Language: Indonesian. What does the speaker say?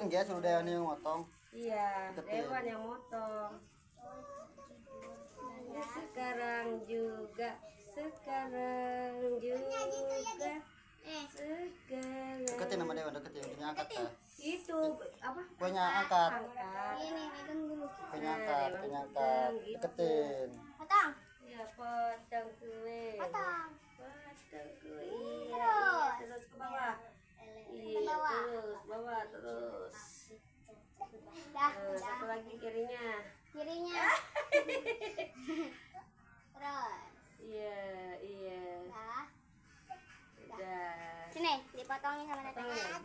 dia suruh Dewan yang motong. Iya, Deketin. Dewan yang motong. Ya, sekarang juga. Deketin sama Dewan, deketin. Punya angkat ya. Itu apa? Punya angkat. Angkat. Ini megang dulu. Punya angkat, Dewan punya angkat. gitu. Deketin. Potong. Ya, potong kue. Potong. Potong kue. Iya, terus ke bawah. Iya, terus bawah terus. Dah, Satu lagi kirinya. kirinya. Terus. Iya, iya. Dah. Udah. Sini, dipotongin sama teteh. Potong ya.